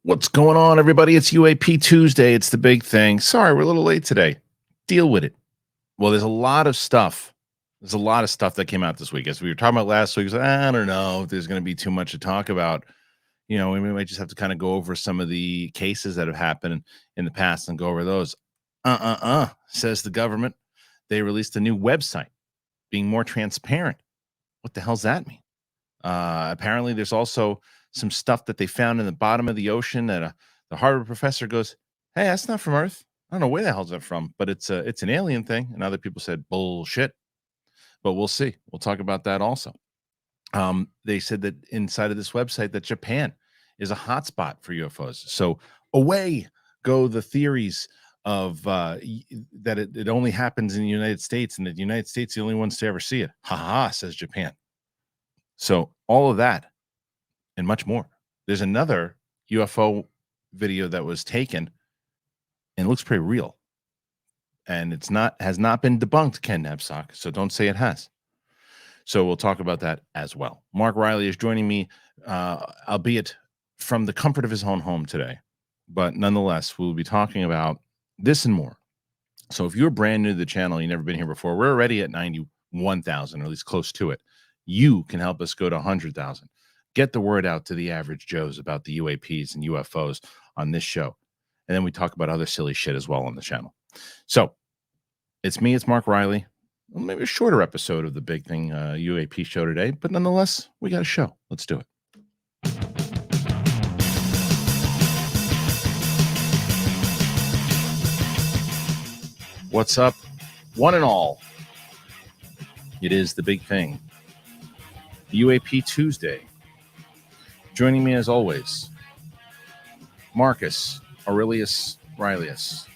What's going on, everybody? It's UAP Tuesday. It's the big thing. Sorry, we're a little late today. Deal with it. Well, there's a lot of stuff. There's a lot of stuff that came out this week. As we were talking about last week, I don't know if there's going to be too much to talk about. You know, we might just have to kind of go over some of the cases that have happened in the past and go over those. Says the government. They released a new website being more transparent. What the hell's that mean? Apparently, there's also some stuff that they found in the bottom of the ocean that the Harvard professor goes, "Hey, that's not from Earth. I don't know where the hell's that from, but it's an alien thing." And other people said, "Bullshit." But we'll see. We'll talk about that also. They said that inside of this website that Japan is a hotspot for UFOs. So away go the theories of that it only happens in the United States and that the United States is the only ones to ever see it. Ha ha, says Japan. So all of that and much more. There's another UFO video that was taken and it looks pretty real. And has not been debunked, Ken Nebsock. So don't say it has. So we'll talk about that as well. Mark Riley is joining me, albeit from the comfort of his own home today. But nonetheless, we'll be talking about this and more. So if you're brand new to the channel, you've never been here before, we're already at 91,000, or at least close to it. You can help us go to 100,000. Get the word out to the average Joes about the UAPs and UFOs on this show. And then we talk about other silly shit as well on the channel. So it's me, it's Mark Riley. Well, maybe a shorter episode of the big thing UAP show today, but nonetheless, we got a show. Let's do it. What's up, one and all? It is the big thing, UAP Tuesday. Joining me as always, Marcus Aurelius Rileyus.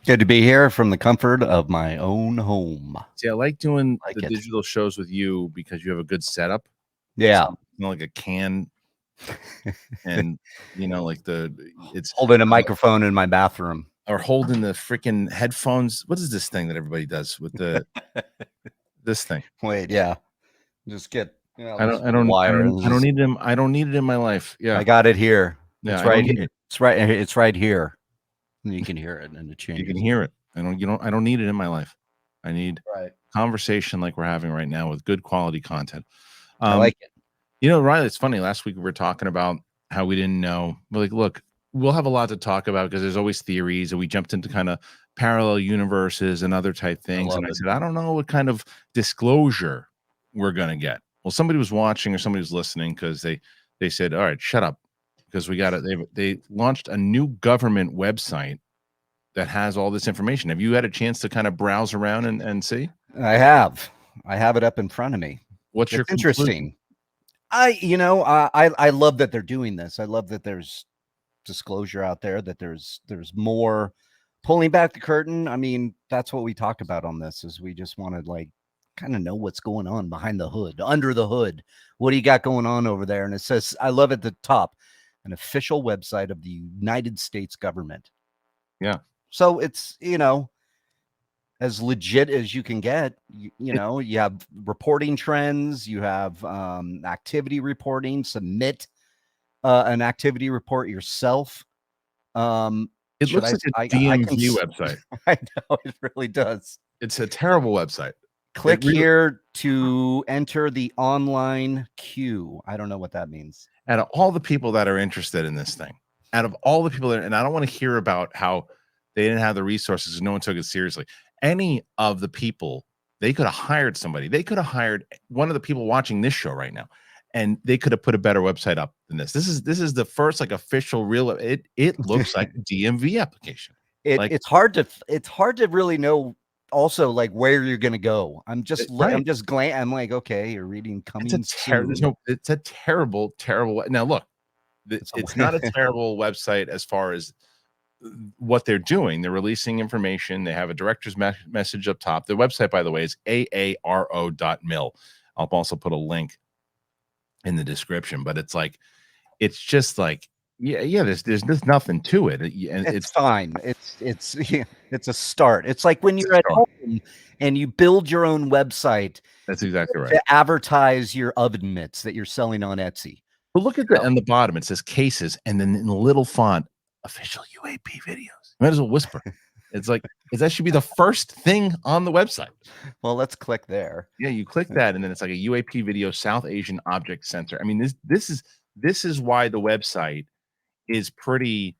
Good to be here from the comfort of my own home. See, I like doing digital shows with you because you have a good setup. Yeah. So, like a can and, like it's holding a microphone in my bathroom. Or holding the freaking headphones. What is this thing that everybody does with the this thing? Wait, yeah. Just get I don't need them. I don't need it in my life. Yeah. I got it here. Yeah, it's right here. It's right here. You can hear it and it changes. You can hear it. I don't need it in my life. I need conversation like we're having right now with good quality content. I like it. Riley, it's funny. Last week we were talking about how we didn't know. We're like, look, we'll have a lot to talk about because there's always theories, and we jumped into kind of parallel universes and other type things. And I said, I don't know what kind of disclosure we're going to get. Well, somebody was watching or somebody was listening because they said, all right, shut up. Because we got it. They launched a new government website that has all this information. Have you had a chance to kind of browse around and see? I have it up in front of me. What's your interesting? I love that they're doing this. I love that there's disclosure out there, that there's more pulling back the curtain. I mean, that's what we talked about on this, is we just want to kind of know what's going on behind the hood, under the hood. What do you got going on over there? And it says, I love at the top, an official website of the United States government. Yeah. So it's, as legit as you can get. You have reporting trends, you have activity reporting, submit an activity report yourself. It looks like a DMV website. I know, it really does. It's a terrible website. Click here to enter the online queue. I don't know what that means. Out of all the people that are interested in this thing, out of all the people and I don't want to hear about how they didn't have the resources and no one took it seriously. Any of the people, they could have hired somebody. They could have hired one of the people watching this show right now, and they could have put a better website up than this. This is the first official real. It looks like a DMV application. It's hard to really know. Also, where you're gonna go. I'm like, okay, you're reading coming soon. It's a terrible. Now look, it's not a terrible website as far as what they're doing. They're releasing information. They have a director's message up top. The website, by the way, is aaro.mil. I'll also put a link in the description, but it's just there's nothing to it, and it's fine. It's a start. It's like when you're at home and you build your own website. That's exactly right. To advertise your oven mitts that you're selling on Etsy. But look at the on the bottom, it says cases, and then in the little font, official UAP videos. You might as well whisper. It's like, that should be the first thing on the website. Well, let's click there. Yeah, you click that, and then it's like a UAP video, South Asian object sensor. I mean, this is why the website is pretty.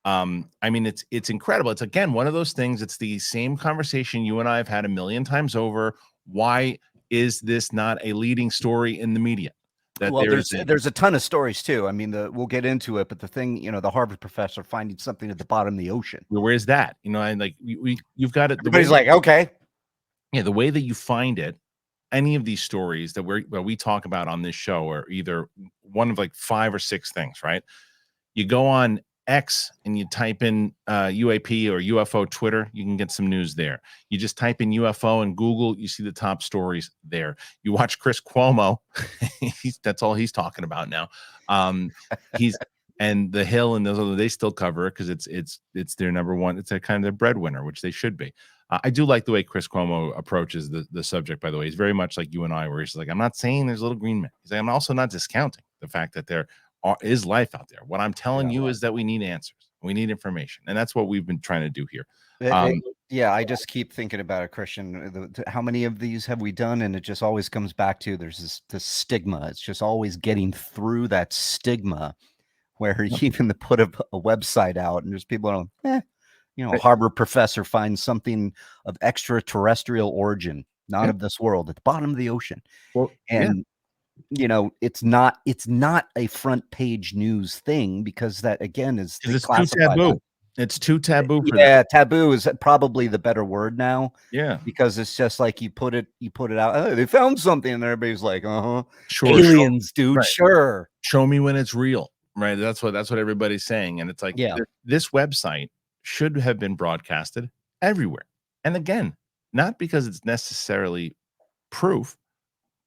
I mean, it's incredible. It's again one of those things. It's the same conversation you and I have had a million times over. Why is this not a leading story in the media? That Well, there is there's a ton of stories too. I mean, we'll get into it, but the thing, the Harvard professor finding something at the bottom of the ocean. where's that? And like you've got it. Everybody's like, okay, yeah, the way that you find it, any of these stories that we talk about on this show are either one of like 5 or 6 things, right? You go on X and you type in UAP or UFO Twitter, you can get some news there. You just type in UFO in Google, you see the top stories there. You watch Chris Cuomo, that's all he's talking about now. He's and The Hill and those other, they still cover it because it's their number one. It's a kind of their breadwinner, which they should be. I do like the way Chris Cuomo approaches the subject, by the way. He's very much like you and I, where he's like, I'm not saying there's a little green man. He's like, I'm also not discounting the fact that there is life out there. What I'm telling you is that we need answers. We need information. And that's what we've been trying to do here. Yeah, I just keep thinking about it, Kristian. How many of these have we done? And it just always comes back to there's this stigma. It's just always getting through that stigma where you even put a website out and there's people going, a Harvard professor finds something of extraterrestrial origin, not of this world, at the bottom of the ocean. Well, and it's not a front page news thing because that again is it's too taboo. It's too taboo for them. Taboo is probably the better word now. Yeah, because it's just like you put it out. Oh, they found something, and everybody's like, sure, aliens, dude, right. Sure. Show me when it's real, right? That's what everybody's saying, and it's like, this website should have been broadcasted everywhere. And again, not because it's necessarily proof,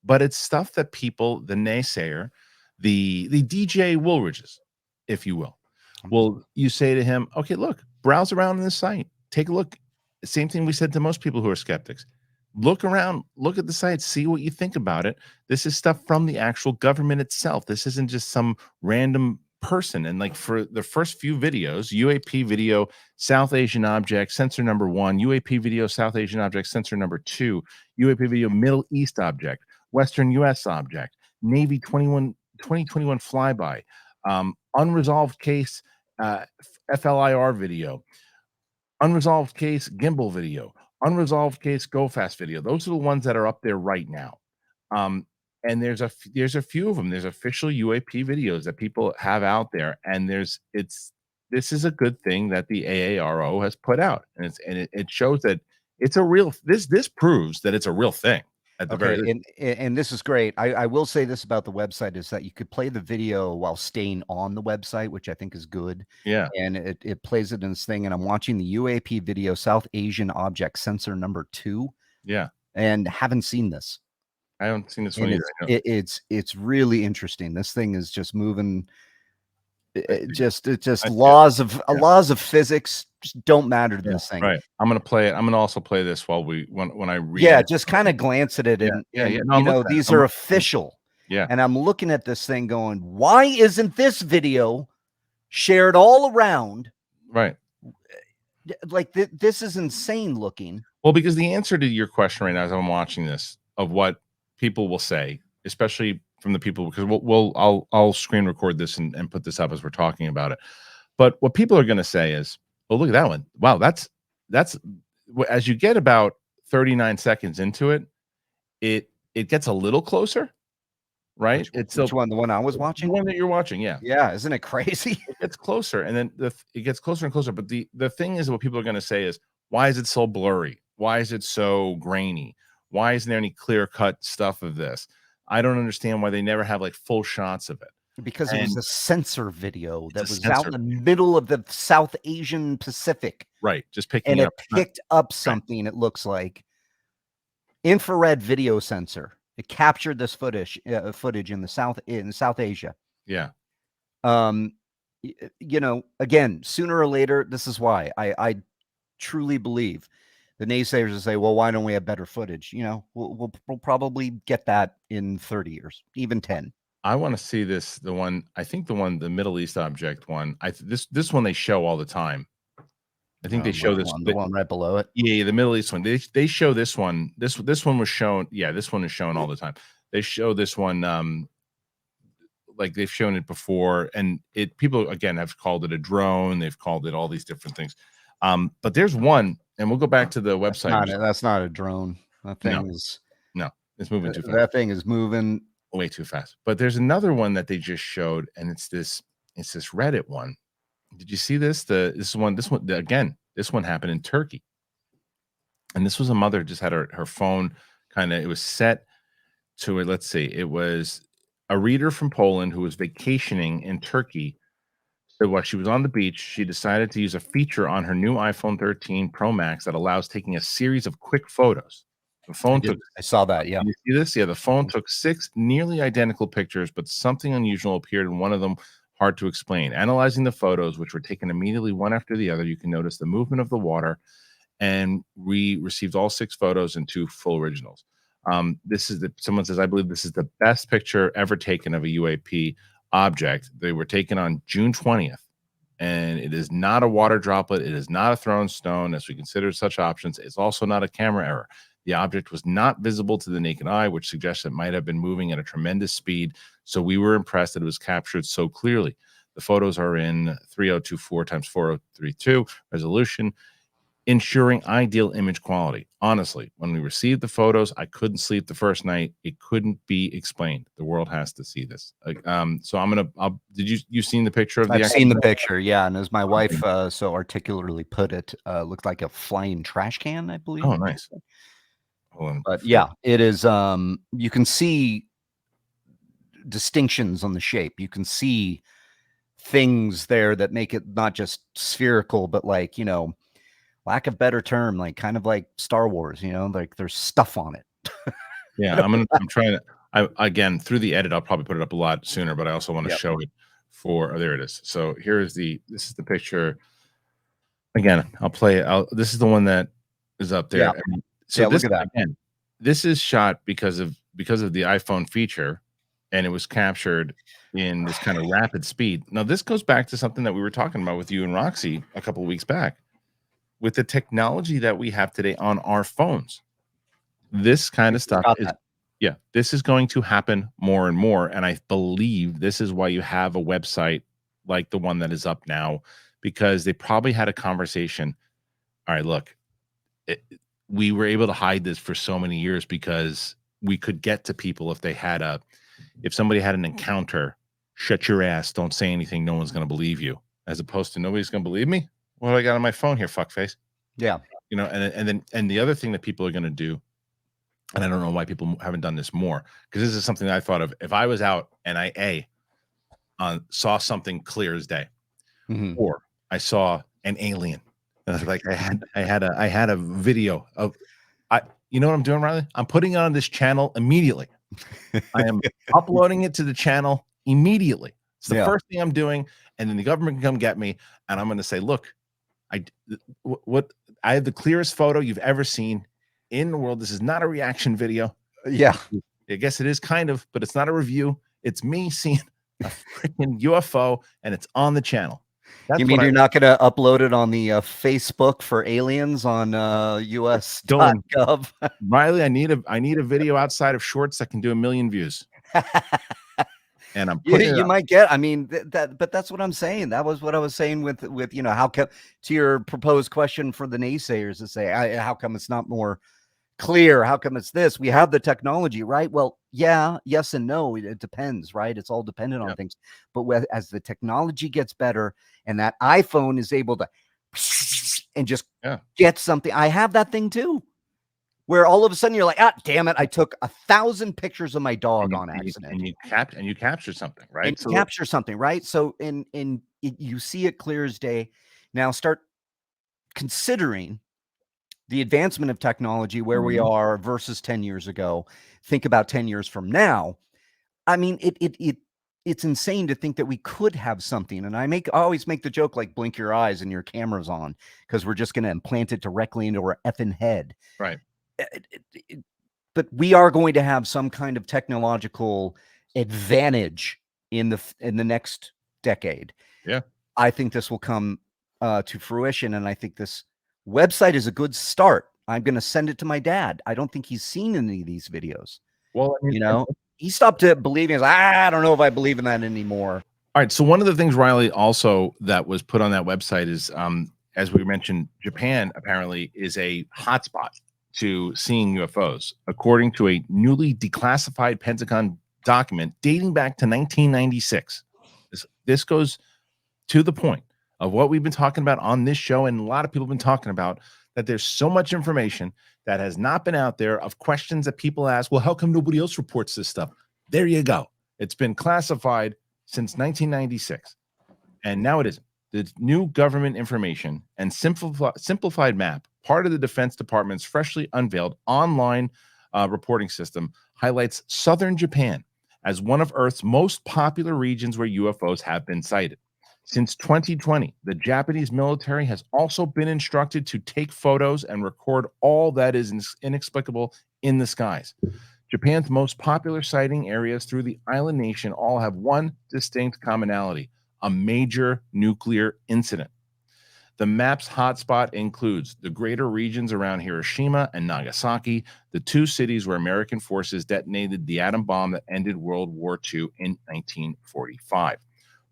but it's stuff that people, the naysayer, the DJ Woolridges, if you will you say to him, okay, look, browse around in the site, take a look. Same thing we said to most people who are skeptics. Look around, look at the site, see what you think about it. This is stuff from the actual government itself. This isn't just some random person. And like for the first few videos, UAP video, South Asian object, sensor number 1, UAP video, South Asian object, sensor number 2, UAP video, Middle East object, Western U.S. object, Navy 2021 flyby, unresolved case, FLIR video, unresolved case gimbal video, unresolved case go fast video. Those are the ones that are up there right now. And there's a few of them. There's official UAP videos that people have out there, and this is a good thing that the AARO has put out, and it shows that it's a real. This proves that it's a real thing. At the very and this is great. I will say this about the website is that you could play the video while staying on the website, which I think is good. Yeah, and it plays it in this thing. And I'm watching the UAP video, South Asian object sensor number 2. Yeah, and haven't seen this. I haven't seen this one either. It's really interesting. This thing is just moving. Just laws of physics just don't matter to this thing. Right. I'm gonna play it. I'm gonna also play this while when I read. Yeah, just kind of glance at it and no, these are official. Yeah. And I'm looking at this thing going, why isn't this video shared all around? Right. Like this is insane looking. Well, because the answer to your question right now, as I'm watching this, of what people will say, especially from the people, because I'll screen record this and put this up as we're talking about it. But what people are going to say is, oh, look at that one. Wow, that's as you get about 39 seconds into it, it gets a little closer, right? Which one? The one I was watching? The one that you're watching, yeah. Yeah, isn't it crazy? It gets closer, and then it gets closer and closer. But the thing is, what people are going to say is, why is it so blurry? Why is it so grainy? Why isn't there any clear-cut stuff of this? I don't understand why they never have like full shots of it. Because it was a sensor video that was out in the middle of the South Asian Pacific. Right. Just picking up. And it picked up something, it looks like. Infrared video sensor. It captured this footage in South Asia. Yeah. Again, sooner or later, this is why I truly believe the naysayers will say, well, why don't we have better footage? We'll probably get that in 30 years, even 10. I want to see this. The one I think the Middle East object one. This one they show all the time. I think they show Which this. one? The one right below it. Yeah, the Middle East one. They show this one. This one was shown. Yeah, this one is shown all the time. They show this one. Like they've shown it before, and people again have called it a drone. They've called it all these different things. But there's one, and we'll go back to the website. That's not a drone. That thing no, it's moving too fast. That thing is moving way too fast. But there's another one that they just showed, and it's this Reddit one. Did you see this? This one again. This one happened in Turkey, and this was a mother just had her phone kind of. It was set to it. Let's see. It was a reader from Poland who was vacationing in Turkey. So while she was on the beach, she decided to use a feature on her new iPhone 13 Pro Max that allows taking a series of quick photos. The phone I saw that. Yeah. You see this? Yeah. The phone took 6 nearly identical pictures, but something unusual appeared in one of them. Hard to explain. Analyzing the photos, which were taken immediately one after the other, you can notice the movement of the water, and we received all 6 photos and 2 full originals. Someone says, I believe this is the best picture ever taken of a UAP object. They were taken on June 20th, and it is not a water droplet. It is not a thrown stone, as we consider such options. It's also not a camera error. The object was not visible to the naked eye, which suggests it might have been moving at a tremendous speed. So we were impressed that it was captured so clearly. The photos are in 3024 x 4032 resolution, ensuring ideal image quality. Honestly, when we received the photos, I couldn't sleep the first night. It couldn't be explained. The world has to see this. So did you seen the picture of I've seen the picture, yeah. And as my wife so articulately put it, looked like a flying trash can, I believe. Oh, nice. But yeah, it is. You can see distinctions on the shape. You can see things there that make it not just spherical, but like, lack of better term, like kind of like Star Wars, like there's stuff on it. Yeah, I'm trying to. Again, through the edit, I'll probably put it up a lot sooner, but I also want to show it for. Oh, there it is. So this is the picture. Again, I'll play it. This is the one that is up there. Yeah. So look at that. Again, this is shot because of the iPhone feature, and it was captured in this kind of rapid speed. Now, this goes back to something that we were talking about with you and Roxy a couple of weeks back. With the technology that we have today on our phones, this kind of stuff this is going to happen more and more. And I believe this is why you have a website like the one that is up now, because they probably had a conversation. All right, look, we were able to hide this for so many years because we could get to people if somebody had an encounter. Shut your ass, don't say anything, no one's going to believe you, as opposed to nobody's going to believe me. What do I got on my phone here, fuckface? Yeah. And the other thing that people are going to do, and I don't know why people haven't done this more, because this is something I thought of. If I was out and I saw something clear as day, or I saw an alien, and I was like, I had a video of, you know what I'm doing, Riley? I'm putting it on this channel immediately. I am uploading it to the channel immediately. It's the first thing I'm doing, and then the government can come get me, and I'm going to say, look, I have the clearest photo you've ever seen in the world. This is not a reaction video. Yeah. I guess it is kind of, but it's not a review. It's me seeing a freaking UFO, and it's on the channel. You mean you're not going to upload it on the Facebook for aliens on US.gov? Riley, I need a video outside of shorts that can do 1 million views. And I'm you might get, I mean, but that's what I'm saying. That was what I was saying with how come, to your proposed question for the naysayers to say, how come it's not more clear? How come it's this? We have the technology, right? Well, yeah, yes and no. It depends, right? It's all dependent on things. But as the technology gets better and that iPhone is able to and just get something, I have that thing too, where all of a sudden you're like, damn it, I took 1,000 pictures of my dog on accident. And you capture something, right? And capture something, right? So you see it clear as day. Now start considering the advancement of technology, where we are versus 10 years ago. Think about 10 years from now. I mean, it's insane to think that we could have something. And I always make the joke, like, blink your eyes and your camera's on, because we're just going to implant it directly into our effing head. Right. But we are going to have some kind of technological advantage in the next decade. Yeah. I think this will come to fruition, and I think this website is a good start. I'm going to send it to my dad. I don't think he's seen any of these videos. Well, I mean, he stopped believing. He's like, I don't know if I believe in that anymore. All right. So one of the things, Riley, also that was put on that website is, as we mentioned, Japan apparently is a hotspot to seeing UFOs, according to a newly declassified Pentagon document dating back to 1996. This goes to the point of what we've been talking about on this show, and a lot of people have been talking about, that there's so much information that has not been out there, of questions that people ask. Well, how come nobody else reports this stuff? There you go. It's been classified since 1996, and now it isn't. The new government information and simplified map, part of the Defense Department's freshly unveiled online reporting system, highlights southern Japan as one of Earth's most popular regions where UFOs have been sighted. Since 2020, the Japanese military has also been instructed to take photos and record all that is inexplicable in the skies. Japan's most popular sighting areas through the island nation all have one distinct commonality: a major nuclear incident. The map's hotspot includes the greater regions around Hiroshima and Nagasaki, the two cities where American forces detonated the atom bomb that ended World War II in 1945.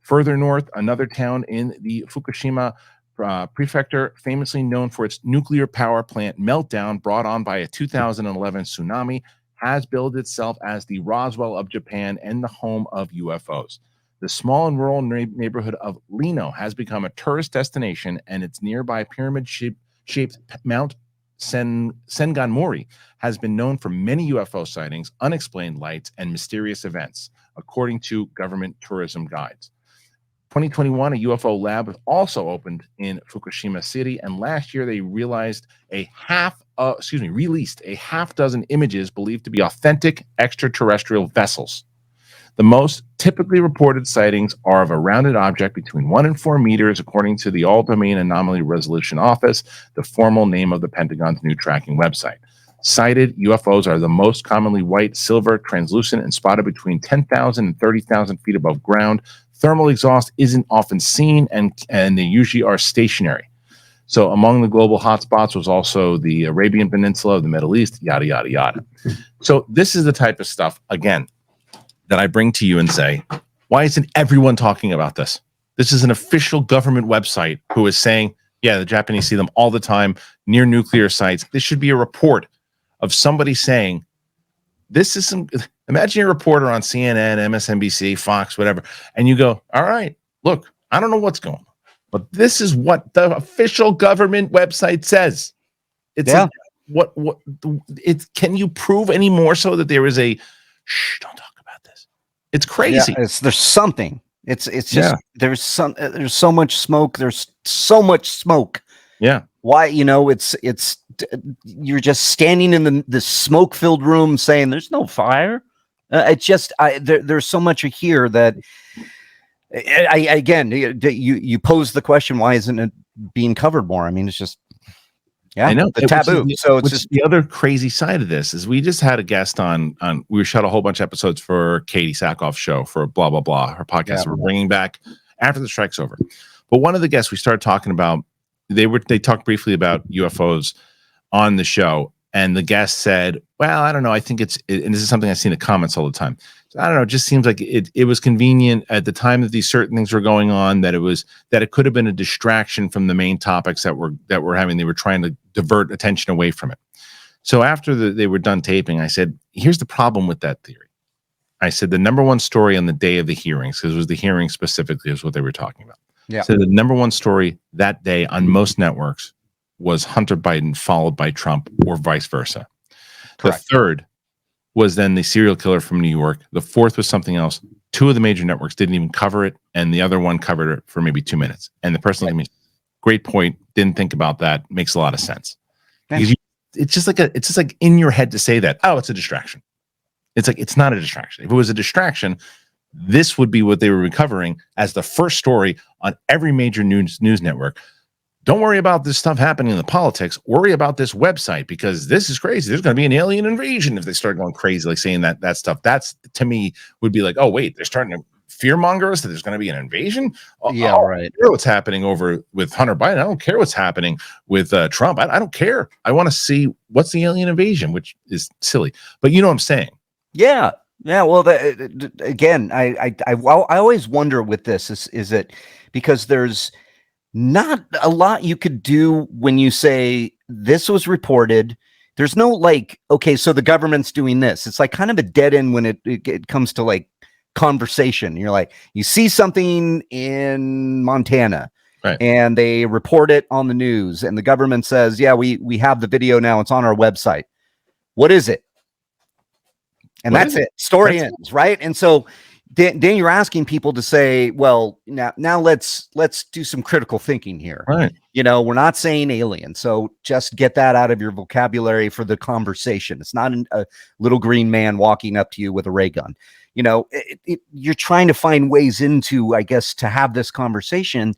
Further north, another town in the Fukushima prefecture, famously known for its nuclear power plant meltdown brought on by a 2011 tsunami, has billed itself as the Roswell of Japan and the home of UFOs. The small and rural neighborhood of Lino has become a tourist destination, and its nearby pyramid-shaped Mount Senganmori has been known for many UFO sightings, unexplained lights, and mysterious events, according to government tourism guides. 2021, a UFO lab was also opened in Fukushima City, and last year they released a half dozen images believed to be authentic extraterrestrial vessels. The most typically reported sightings are of a rounded object between 1 and 4 meters, according to the All-Domain Anomaly Resolution Office, the formal name of the Pentagon's new tracking website. Sighted UFOs are the most commonly white, silver, translucent, and spotted between 10,000 and 30,000 feet above ground. Thermal exhaust isn't often seen, and they usually are stationary. So among the global hotspots was also the Arabian Peninsula, the Middle East, yada, yada, yada. So this is the type of stuff, again, that I bring to you and say, why isn't everyone talking about this? This is an official government website who is saying, yeah, the Japanese see them all the time near nuclear sites. This should be a report of somebody saying, this is some, imagine you're a reporter on CNN, MSNBC, Fox, whatever, and you go, all right, look, I don't know what's going on, but this is what the official government website says. It's can you prove any more so that there is a, shh, don't talk about this. It's crazy. Yeah, there's something. It's just, there's so much smoke. There's so much smoke. Yeah. Why, you're just standing in the smoke-filled room saying there's no fire. It's just there's so much here that you pose the question, why isn't it being covered more? I mean, it's just I know the taboo. So it's just the other crazy side of this is we just had a guest on we shot a whole bunch of episodes for Katie Sackhoff's show for blah blah blah, her podcast. We're bringing back after the strike's over. But one of the guests we started talking about, they talked briefly about UFOs on the show, and the guest said, well, I don't know, I think and this is something I see in the comments all the time. So I don't know, it just seems like it was convenient at the time that these certain things were going on, that it could have been a distraction from the main topics that we're having. They were trying to divert attention away from it. So after they were done taping, I said, here's the problem with that theory. I said the number one story on the day of the hearings, because it was the hearing specifically, is what they were talking about. Yeah. So the number one story that day on most networks was Hunter Biden followed by Trump, or vice versa. Correct. The third was then the serial killer from New York. The fourth was something else. 2 of the major networks didn't even cover it, and the other one covered it for maybe 2 minutes. And the person like me, great point, didn't think about that. Makes a lot of sense. Because it's just like in your head to say that, oh, it's a distraction. It's like, it's not a distraction. If it was a distraction, this would be what they were recovering as the first story on every major news network. don't worry about this stuff happening in the politics. Worry about this website because this is crazy. There's going to be an alien invasion if they start going crazy, like saying that stuff. That's to me would be like, oh wait, they're starting to fearmonger us that there's going to be an invasion. Yeah, right. I don't care what's happening over with Hunter Biden. I don't care what's happening with Trump. I don't care. I want to see what's the alien invasion, which is silly. But you know what I'm saying? Yeah. Yeah. Well, again, I always wonder with this is it because there's not a lot you could do when you say this was reported. There's no like, okay, so the government's doing this. It's like kind of a dead end when it comes to like conversation. You're like, you see something in Montana, right, and they report it on the news, and the government says, yeah, we have the video now. It's on our website. What is it? And that's it. Story ends, right? And so then you're asking people to say, well, now let's do some critical thinking here. Right. You know, we're not saying alien. So just get that out of your vocabulary for the conversation. It's not a little green man walking up to you with a ray gun. You know, you're trying to find ways into, I guess, to have this conversation.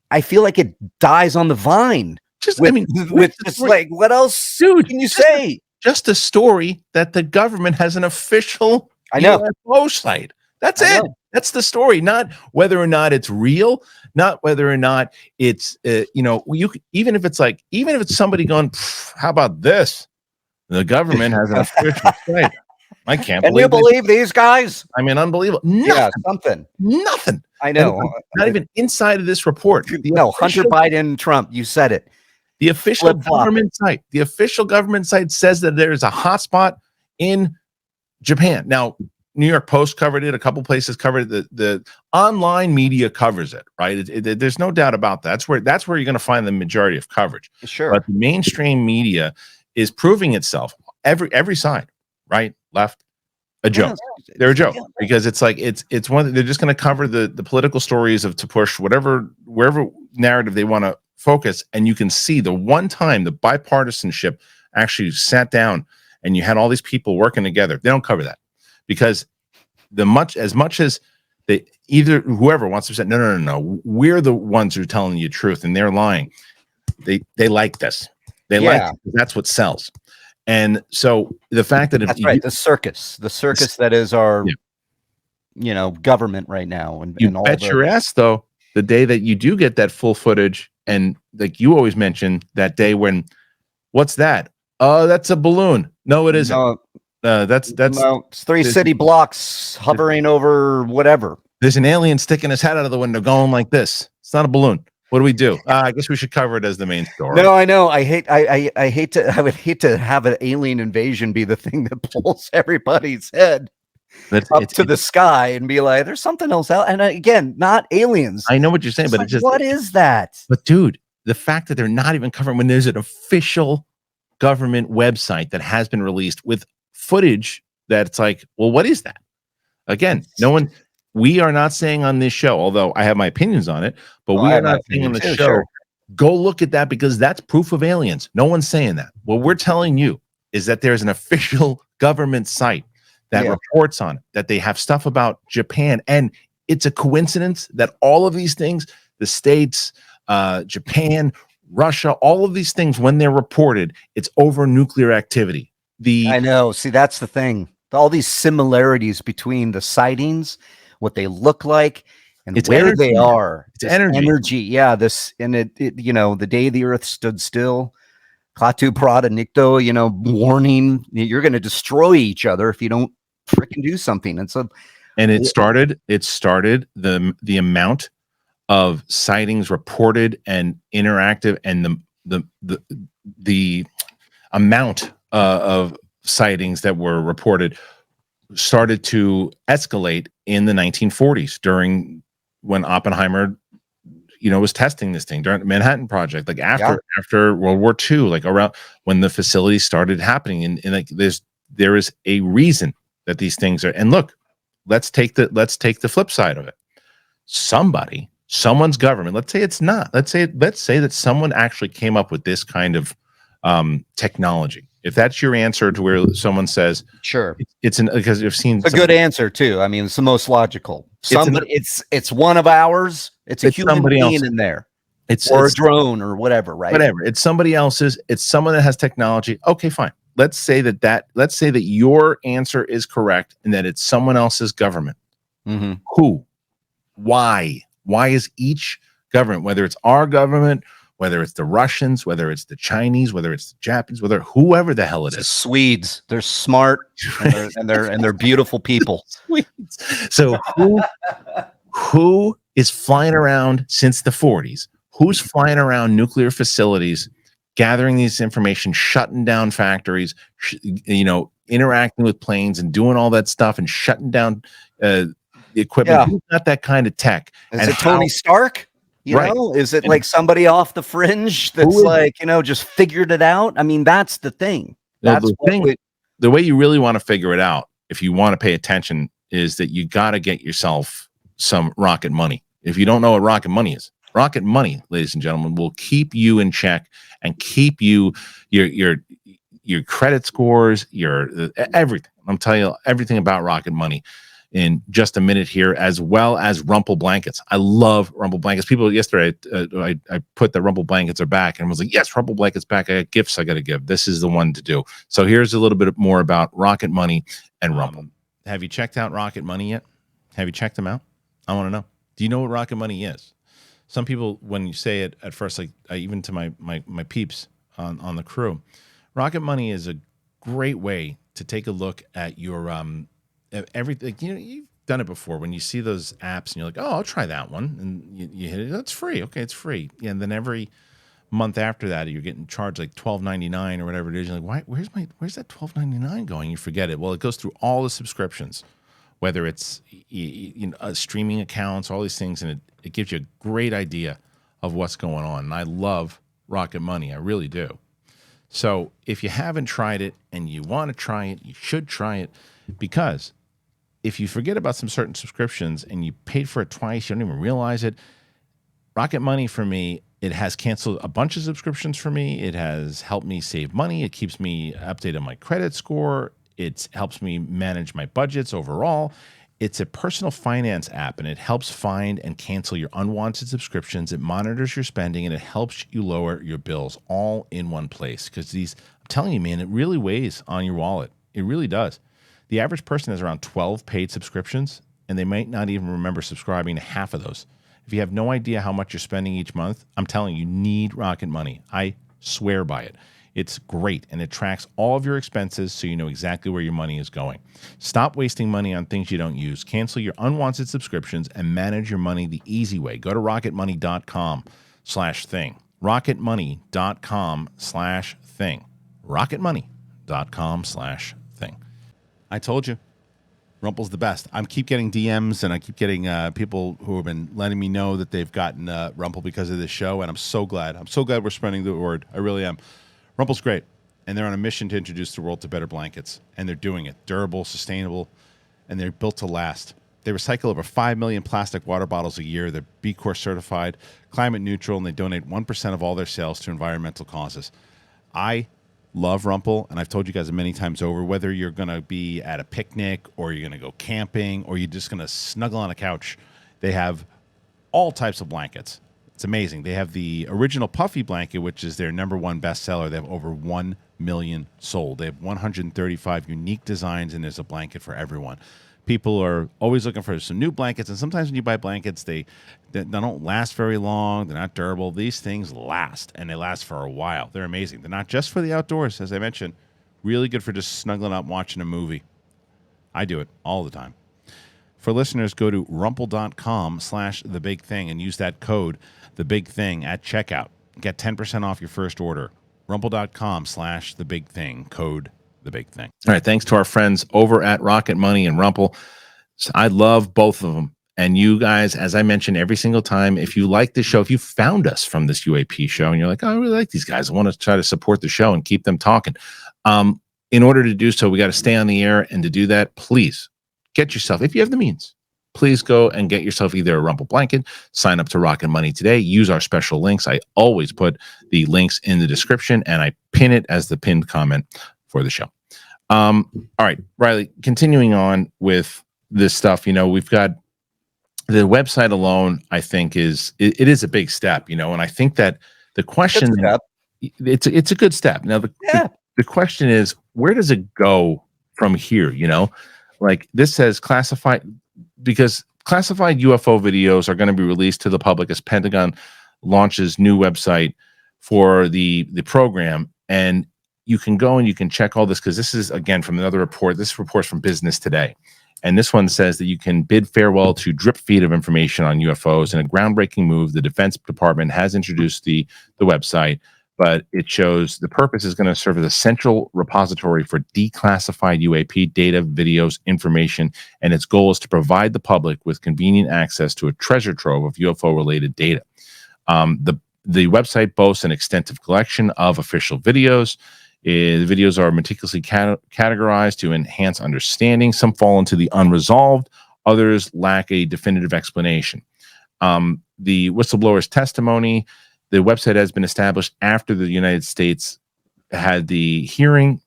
I feel like it dies on the vine. Like, what else can you say? Just a story that the government has an official UFO site. That's it. That's the story. Not whether or not it's real. Not whether or not it's even if it's somebody going, how about this? The government has an official site. I can't. Can you believe these guys? I mean, unbelievable. Nothing. I know. Not even inside of this report. Hunter Biden, Trump. You said it. The official government site. The official government site says that there is a hotspot in Japan. Now, New York Post covered it. A couple places covered it. The online media covers it, right? There's no doubt about that. That's where you're going to find the majority of coverage. Sure. But the mainstream media is proving itself. Every side, right, left, a joke. They're a joke because it's like it's one. They're just going to cover the political stories to push wherever narrative they want to focus, and you can see the one time the bipartisanship actually sat down and you had all these people working together. They don't cover that because as much as they either whoever wants to say no, we're the ones who are telling you the truth and they're lying. They like this. Like it. That's what sells. And so the fact that that's right, the circus that is our government right now, and all bet your ass though, the day that you do get that full footage. And like you always mention that day when, what's that? Oh, that's a balloon. No, it isn't. That's it's 3 city blocks hovering over whatever. There's an alien sticking his head out of the window going like this. It's not a balloon. What do we do? I guess we should cover it as the main story. No, I know. I would hate to have an alien invasion be the thing that pulls everybody's head up to the sky and be like, there's something else out. And again, not aliens. I know what you're saying, but it's just, what is that? But dude, the fact that they're not even covering when there's an official government website that has been released with footage that's like, well, what is that? Again, we are not saying on this show, although I have my opinions on it, but we are not saying on the show, sure, go look at that because that's proof of aliens. No one's saying that. What we're telling you is that there's an official government site that reports on it, that they have stuff about Japan. And it's a coincidence that all of these things, the States, Japan, Russia, all of these things, when they're reported, it's over nuclear activity. I know. See, that's the thing. All these similarities between the sightings, what they look like, and where they are. It's energy. Yeah. The day the earth stood still, Klaatu Prada Nikto, warning, you're going to destroy each other if you don't freaking do something. And it started the amount of sightings reported and interactive, and the amount of sightings that were reported started to escalate in the 1940s when Oppenheimer was testing this thing during the Manhattan Project, like after World War II, like around when the facilities started happening, and like there is a reason that these things are. And look, let's take the flip side of it. Someone's government. Let's say it's not. Let's say that someone actually came up with this kind of technology. If that's your answer to where someone says, sure, it's because you've seen a good answer too. I mean, it's the most logical. It's one of ours. It's a human being in there. It's or a drone or whatever, right? whatever. It's somebody else's. It's someone that has technology. Okay, fine. Let's say that your answer is correct and that it's someone else's government. Mm-hmm. Who? Why? Why is each government, whether it's our government, whether it's the Russians, whether it's the Chinese, whether it's the Japanese, whether whoever the hell it The is, Swedes, they're smart and they're beautiful people. Swedes. So who is flying around since the 40s? Who's flying around nuclear facilities, gathering this information, shutting down factories, interacting with planes and doing all that stuff and shutting down the equipment? Yeah. Who's got that kind of tech? Is it Tony Stark? You know, is it like somebody off the fringe that's like, just figured it out? I mean, that's the thing. That's the way you really want to figure it out, if you want to pay attention, is that you got to get yourself some rocket money. If you don't know what rocket money is, rocket money, ladies and gentlemen, will keep you in check and keep you your credit scores, your everything. I'm telling you everything about rocket money in just a minute here, as well as Rumple blankets. I love Rumple blankets. People yesterday, I put the Rumple blankets are back and was like, yes, Rumple blankets back. I got gifts I got to give. This is the one to do. So here's a little bit more about Rocket Money and Rumple. Have you checked out Rocket Money yet? Have you checked them out? I want to know. Do you know what Rocket Money is? Some people, when you say it at first, like even to my peeps on the crew, Rocket Money is a great way to take a look at your everything. You've done it before when you see those apps and you're like, oh, I'll try that one, and you hit it. That's free. Okay, it's free. Yeah, and then every month after that, you're getting charged like $12.99 or whatever it is. You're like, why? Where's that $12.99 going? You forget it. Well, it goes through all the subscriptions, whether it's streaming accounts, all these things, and it gives you a great idea of what's going on. And I love Rocket Money. I really do. So if you haven't tried it and you want to try it, you should try it, because if you forget about some certain subscriptions and you paid for it twice, you don't even realize it. Rocket Money, for me, it has canceled a bunch of subscriptions for me. It has helped me save money. It keeps me updated on my credit score. It helps me manage my budgets overall. It's a personal finance app, and it helps find and cancel your unwanted subscriptions. It monitors your spending, and it helps you lower your bills all in one place. Because I'm telling you, man, it really weighs on your wallet. It really does. The average person has around 12 paid subscriptions, and they might not even remember subscribing to half of those. If you have no idea how much you're spending each month, I'm telling you, you need Rocket Money. I swear by it. It's great, and it tracks all of your expenses so you know exactly where your money is going. Stop wasting money on things you don't use. Cancel your unwanted subscriptions and manage your money the easy way. Go to rocketmoney.com/thing. rocketmoney.com/thing. rocketmoney.com/thing. I told you, Rumple's the best. I keep getting DMs, and I keep getting people who have been letting me know that they've gotten Rumple because of this show, and I'm so glad. I'm so glad we're spreading the word. I really am. Rumple's great, and they're on a mission to introduce the world to better blankets, and they're doing it. Durable, sustainable, and they're built to last. They recycle over 5 million plastic water bottles a year. They're B Corp certified, climate neutral, and they donate 1% of all their sales to environmental causes. I love Rumple, and I've told you guys many times over, whether you're going to be at a picnic or you're going to go camping or you're just going to snuggle on a couch, they have all types of blankets. It's amazing. They have the original puffy blanket, which is their #1 bestseller. They have over 1 million sold. They have 135 unique designs, and there's a blanket for everyone. People are always looking for some new blankets, and sometimes when you buy blankets, they don't last very long. They're not durable. These things last, and they last for a while. They're amazing. They're not just for the outdoors, as I mentioned. Really good for just snuggling up, watching a movie. I do it all the time. For listeners, go to rumple.com/thebigthing and use that code, thebigthing, at checkout. Get 10% off your first order. Rumple.com/thebigthing, code thebigthing. All right, thanks to our friends over at Rocket Money and Rumple. I love both of them. And you guys, as I mentioned every single time, if you like the show, if you found us from this UAP show and you're like, oh, I really like these guys, I want to try to support the show and keep them talking. In order to do so, we got to stay on the air. And to do that, please get yourself, if you have the means, please go and get yourself either a Rumple blanket, sign up to Rocket Money today, use our special links. I always put the links in the description, and I pin it as the pinned comment for the show. All right, Riley, continuing on with this stuff, we've got the website alone, I think, it is a big step, you know, and I think that the question, it's a good step. Now, the question is, where does it go from here? You know, like this says classified, because classified UFO videos are going to be released to the public as Pentagon launches new website for the program, and you can go and you can check all this, because this is again from another report. This report's from Business Today. And this one says that you can bid farewell to drip feed of information on UFOs. In a groundbreaking move, the Defense Department has introduced the website, but it shows the purpose is going to serve as a central repository for declassified UAP data, videos, information, and its goal is to provide the public with convenient access to a treasure trove of UFO-related data. The website boasts an extensive collection of official videos. The videos are meticulously categorized to enhance understanding. Some fall into the unresolved, others lack a definitive explanation. The whistleblower's testimony, the website has been established after the United States had the hearing,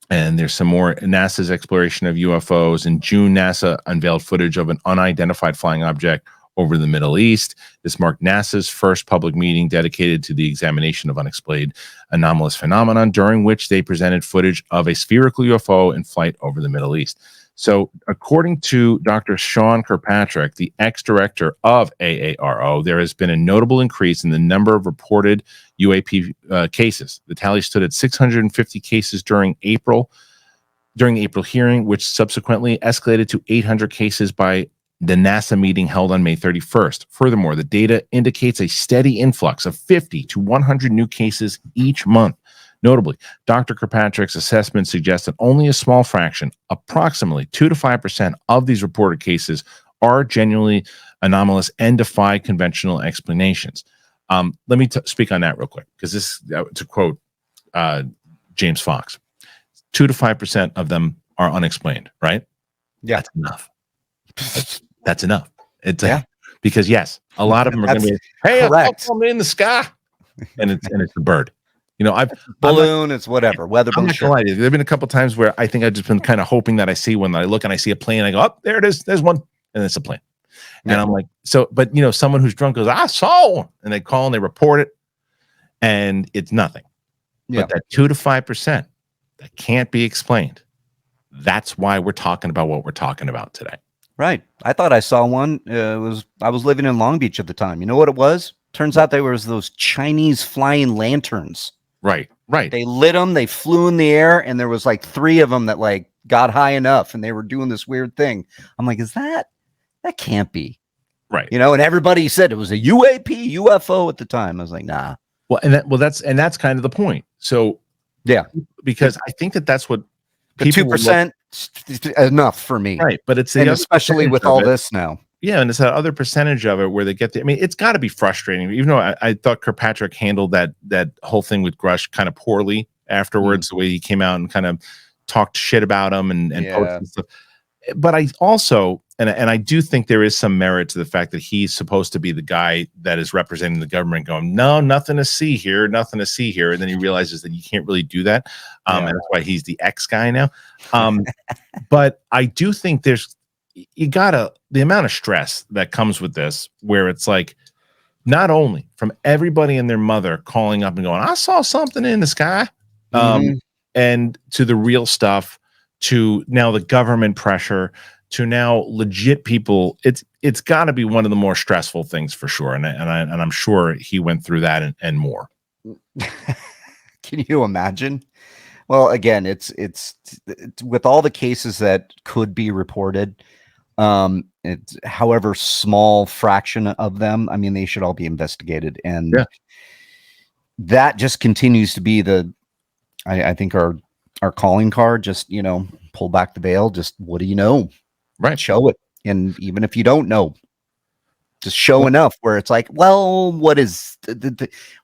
and there's some more NASA's exploration of UFOs. In June, NASA unveiled footage of an unidentified flying object over the Middle East. This marked NASA's first public meeting dedicated to the examination of unexplained anomalous phenomenon, during which they presented footage of a spherical UFO in flight over the Middle East. So, according to Dr. Sean Kirkpatrick, the ex-director of AARO, there has been a notable increase in the number of reported UAP cases. The tally stood at 650 cases during the April hearing, which subsequently escalated to 800 cases by the NASA meeting held on May 31st. Furthermore, the data indicates a steady influx of 50 to 100 new cases each month. Notably, Dr. Kirkpatrick's assessment suggests that only a small fraction, approximately 2 to 5% of these reported cases, are genuinely anomalous and defy conventional explanations. Let me speak on that real quick, because this, to quote James Fox, 2 to 5% of them are unexplained, right? Yeah. That's enough. That's enough. It's because yes, a lot of them are going to be, hey, correct. I'm in the sky, and it's the bird. You know, balloon, it's whatever, weather balloon. There have been a couple times where I think I've just been kind of hoping that I see one, that I look and I see a plane, and I go, oh, there it is, there's one, and it's a plane. And I'm like, so, but you know, someone who's drunk goes, I saw one, and they call and they report it, and it's nothing. But that 2 to 5% that can't be explained, that's why we're talking about what we're talking about today. Right. I thought I saw one. I was living in Long Beach at the time. You know what it was? Turns out there was those Chinese flying lanterns. Right. They lit them. They flew in the air, and there was like 3 of them that like got high enough, and they were doing this weird thing. I'm like, that can't be right? You know, and everybody said it was a UAP UFO at the time. I was like, nah. Well, that's kind of the point. So because I think that's what the 2%. Enough for me, right? But it's especially with all this now. Yeah, and it's that other percentage of it where they get I mean, it's got to be frustrating. Even though I thought Kirkpatrick handled that whole thing with Grush kind of poorly afterwards, the way he came out and kind of talked shit about him and posted stuff. But I also and I do think there is some merit to the fact that he's supposed to be the guy that is representing the government, going, no, nothing to see here, and then he realizes that you can't really do that, and that's why he's the X guy now. But I do think the amount of stress that comes with this, where it's like, not only from everybody and their mother calling up and going, I saw something in the sky, and to the real stuff, to now the government pressure, to now legit people, it's got to be one of the more stressful things for sure, and I'm sure he went through that and more. Can you imagine? Well, again, it's with all the cases that could be reported, it's however small fraction of them. I mean, they should all be investigated, and that just continues to be I think our calling card. Just, you know, pull back the veil. Just, what do you know? Right. Show it. And even if you don't know, just show enough where it's like, well, what is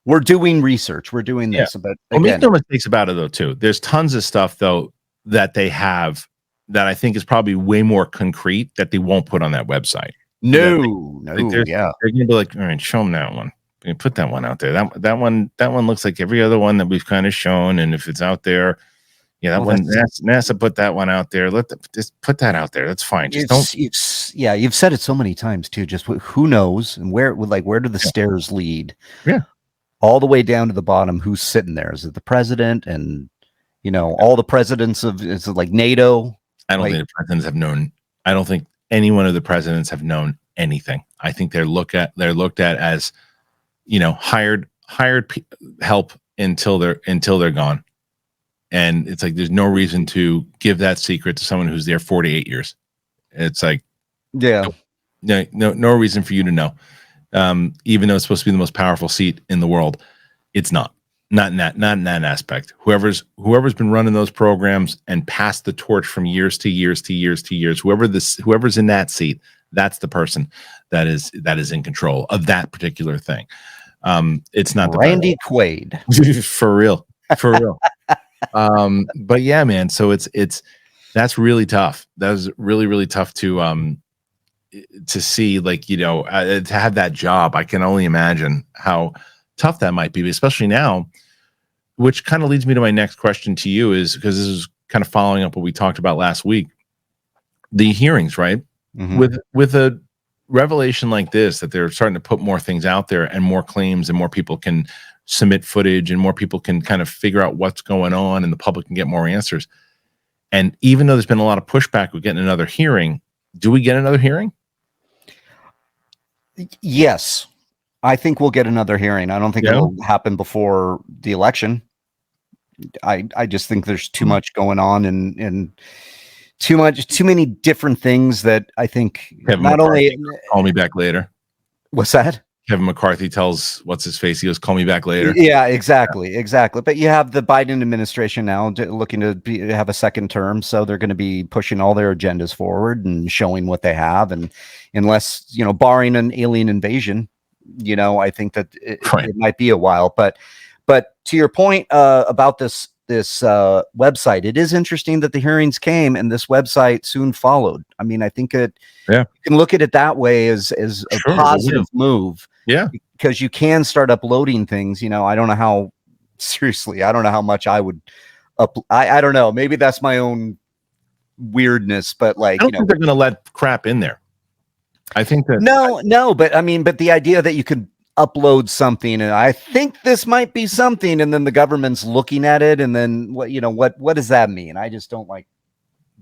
we're doing research. We're doing this. But again, make no mistakes about it though, too. There's tons of stuff though that they have that I think is probably way more concrete that they won't put on that website. They're gonna be like, all right, show them that one. You put that one out there. That one looks like every other one that we've kind of shown. And if it's out there, Yeah, that Well, one NASA put that one out there. Just put that out there. That's fine. Just don't. Yeah, you've said it so many times too. Just who knows, and where do the stairs lead? Yeah. All the way down to the bottom. Who's sitting there? Is it the president? And all the presidents of, is it like NATO? I don't think the presidents have known. I don't think any one of the presidents have known anything. I think they're looked at as, hired help until they're gone. And it's like there's no reason to give that secret to someone who's there 48 years. It's like, yeah, no reason for you to know. Even though it's supposed to be the most powerful seat in the world, it's not in that aspect. Whoever's been running those programs and passed the torch from years to years to years to years, whoever's in that seat, that's the person that is in control of that particular thing. It's not Randy Quaid. for real. But yeah, man. So that's really tough. That was really, really tough to see, like, to have that job. I can only imagine how tough that might be, especially now, which kind of leads me to my next question to you, is because this is kind of following up what we talked about last week, the hearings, right? Mm-hmm. With a revelation like this, that they're starting to put more things out there and more claims, and more people can submit footage, and more people can kind of figure out what's going on, and the public can get more answers. And even though there's been a lot of pushback with getting another hearing, do we get another hearing? Yes, I think we'll get another hearing. I don't think it'll happen before the election. I just think there's too much going on, and too many different things that I think Kevin not McCarthy, only. Call me back later. What's that? Kevin McCarthy tells what's his face, he goes, call me back later. Yeah, exactly. But you have the Biden administration now looking to have a second term, so they're going to be pushing all their agendas forward and showing what they have. And unless, barring an alien invasion, I think that it might be a while. But to your point about this website, it is interesting that the hearings came and this website soon followed. I mean, I think you can look at it that way as a positive move. Yeah, because you can start uploading things. I don't know how much I would I don't know. Maybe that's my own weirdness, but like, I don't think they're going to let crap in there. I think that no, but the idea that you could upload something, and I think this might be something, and then the government's looking at it, and then what does that mean? I just don't like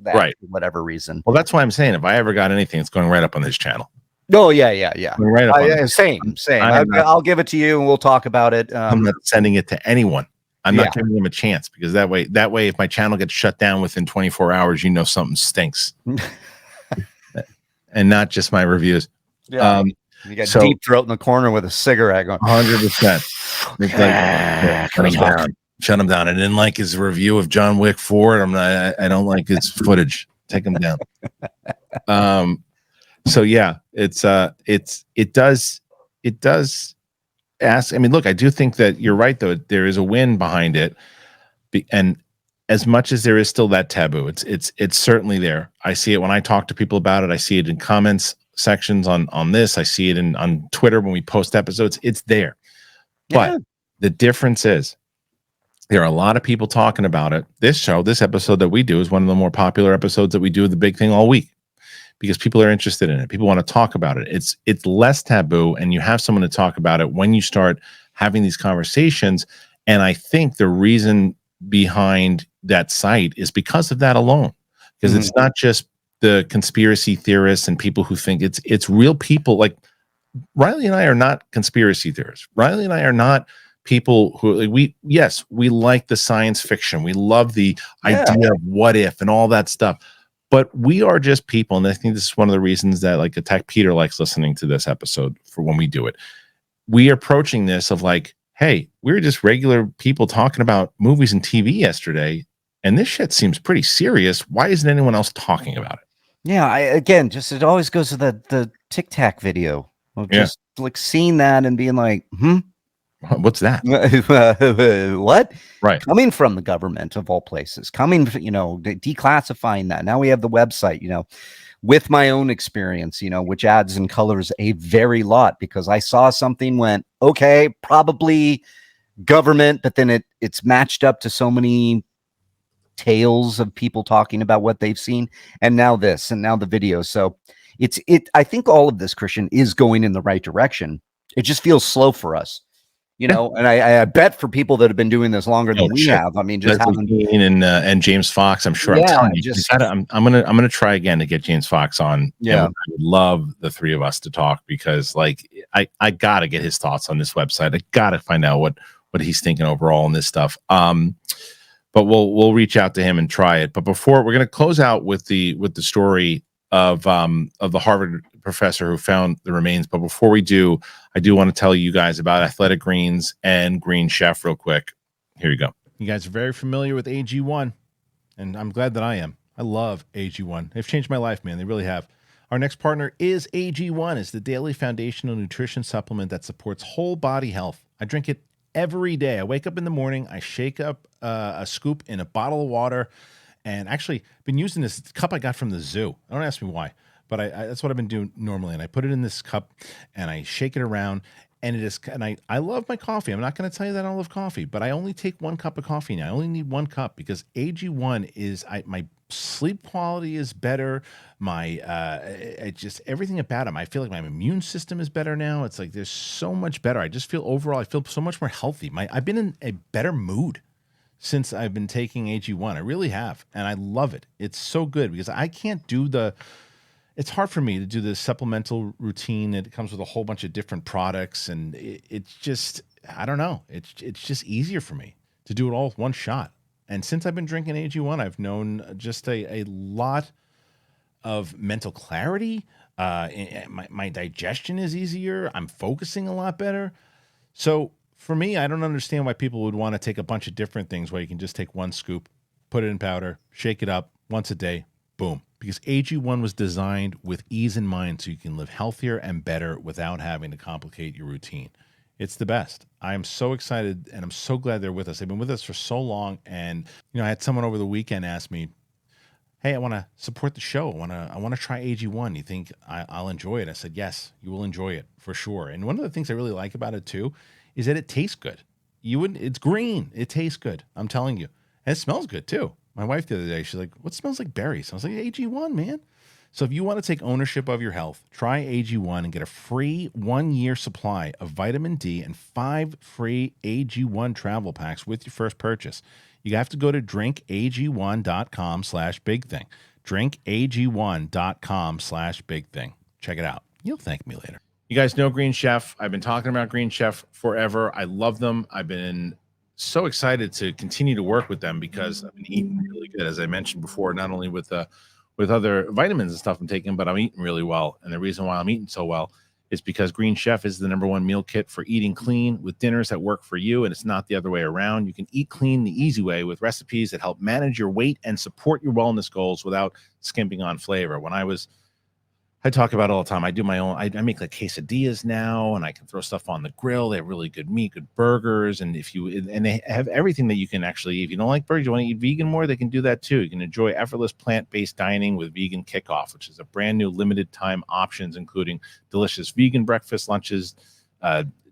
that, right, for whatever reason. Well, that's why I'm saying, if I ever got anything, it's going right up on this channel. Oh yeah. Right up same. I'll give it to you, and we'll talk about it. I'm not sending it to anyone. I'm not giving them a chance, because that way, if my channel gets shut down within 24 hours, something stinks, and not just my reviews. Yeah. You got Deep Throat in the corner with a cigarette going. 100%. Shut him down. I didn't like his review of John Wick 4. I don't like his footage. Take him down. So yeah, it does ask. I mean, look, I do think that you're right, though. There is a win behind it, and as much as there is still that taboo, it's certainly there. I see it when I talk to people about it. I see it in comments sections on this. I see it on Twitter when we post episodes. It's there. But the difference is, there are a lot of people talking about it. This episode that we do, is one of the more popular episodes that we do, the big thing all week, because people are interested in it. People want to talk about it. It's less taboo, and you have someone to talk about it when you start having these conversations. And I think the reason behind that site is because of that alone, because it's not just the conspiracy theorists and people who think it's real people. Like, Riley and I are not conspiracy theorists. Riley and I are not people who, we like the science fiction. We love the idea of what if and all that stuff. But we are just people, and I think this is one of the reasons that, like, Attack Peter likes listening to this episode for when we do it. We are approaching this of like, hey, we're just regular people talking about movies and TV yesterday, and this shit seems pretty serious. Why isn't anyone else talking about it? Yeah, it always goes to the Tic Tac video of just like seeing that and being like, what's that? What? Right. Coming from the government of all places, declassifying that. Now we have the website, with my own experience, which adds and colors a very lot, because I saw something, went, okay, probably government, but then it's matched up to so many tales of people talking about what they've seen, and now this, and now the video. So I think all of this, Kristian, is going in the right direction. It just feels slow for us, you know, and I bet for people that have been doing this longer than we have. I mean, just Leslie Keane and James Fox. I'm sure. Yeah, I'm telling you, I'm gonna try again to get James Fox on. Yeah, I would love the three of us to talk, because like I gotta get his thoughts on this website. I gotta find out what he's thinking overall on this stuff. But we'll reach out to him and try it. But before, we're gonna close out with the story of the Harvard professor who found the remains. But before we do, I do want to tell you guys about Athletic Greens and Green Chef real quick. Here you go. You guys are very familiar with AG1, and I'm glad that I am. I love AG1. They've changed my life, man. They really have. Our next partner is AG1. It's the daily foundational nutrition supplement that supports whole body health. I drink it every day. I wake up in the morning, I shake up a scoop in a bottle of water, and actually been using this cup I got from the zoo. Don't ask me why, but that's what I've been doing normally. And I put it in this cup and I shake it around, and I love my coffee. I'm not going to tell you that I don't love coffee, but I only take 1 cup of coffee now. I only need 1 cup because AG1 is my sleep quality is better. My just everything about it. I feel like my immune system is better now. It's like there's so much better. I just feel overall, I feel so much more healthy. I've been in a better mood since I've been taking AG1. I really have. And I love it. It's so good because I can't do it's hard for me to do the supplemental routine. It comes with a whole bunch of different products, and it's just, I don't know. It's just easier for me to do it all with one shot. And since I've been drinking AG1, I've known just a lot of mental clarity. My digestion is easier. I'm focusing a lot better. So for me, I don't understand why people would want to take a bunch of different things where you can just take 1 scoop, put it in powder, shake it up once a day, boom. Because AG1 was designed with ease in mind so you can live healthier and better without having to complicate your routine. It's the best. I am so excited, and I'm so glad they're with us. They've been with us for so long, and I had someone over the weekend ask me, "Hey, I want to support the show. I want to try AG1. You think I'll enjoy it?" I said, "Yes, you will enjoy it for sure." And one of the things I really like about it too is that it tastes good. It's green. It tastes good. I'm telling you. And it smells good too. My wife the other day, she's like, "What smells like berries?" I was like, "AG1, man." So if you want to take ownership of your health, try AG1 and get a free 1-year supply of vitamin D and 5 free AG1 travel packs with your first purchase. You have to go to drinkag1.com/bigthing. drinkag1.com/bigthing. Check it out. You'll thank me later. You guys know Green Chef. I've been talking about Green Chef forever. I love them. I've been so excited to continue to work with them because I've been eating really good, as I mentioned before, not only with other vitamins and stuff I'm taking, but I'm eating really well. And the reason why I'm eating so well is because Green Chef is the #1 meal kit for eating clean with dinners that work for you. And it's not the other way around. You can eat clean the easy way with recipes that help manage your weight and support your wellness goals without skimping on flavor. I talk about it all the time. I do my own, I make like quesadillas now, and I can throw stuff on the grill. They have really good meat, good burgers. And they have everything that you can actually, if you don't like burgers, you want to eat vegan more, they can do that too. You can enjoy effortless plant-based dining with Vegan Kickoff, which is a brand new limited time options, including delicious vegan breakfast, lunches,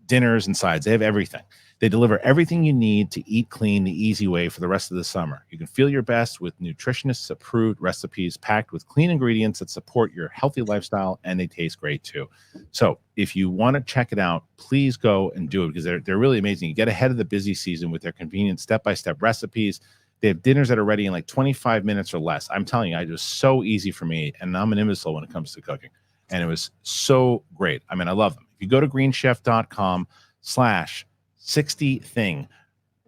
dinners, and sides. They have everything. They deliver everything you need to eat clean the easy way for the rest of the summer. You can feel your best with nutritionists approved recipes packed with clean ingredients that support your healthy lifestyle, and they taste great too. So if you want to check it out, please go and do it because they're really amazing. You get ahead of the busy season with their convenient step-by-step recipes. They have dinners that are ready in like 25 minutes or less. I'm telling you, it was so easy for me, and I'm an imbecile when it comes to cooking. And it was so great. I mean, I love them. If you go to greenchef.com/60thing,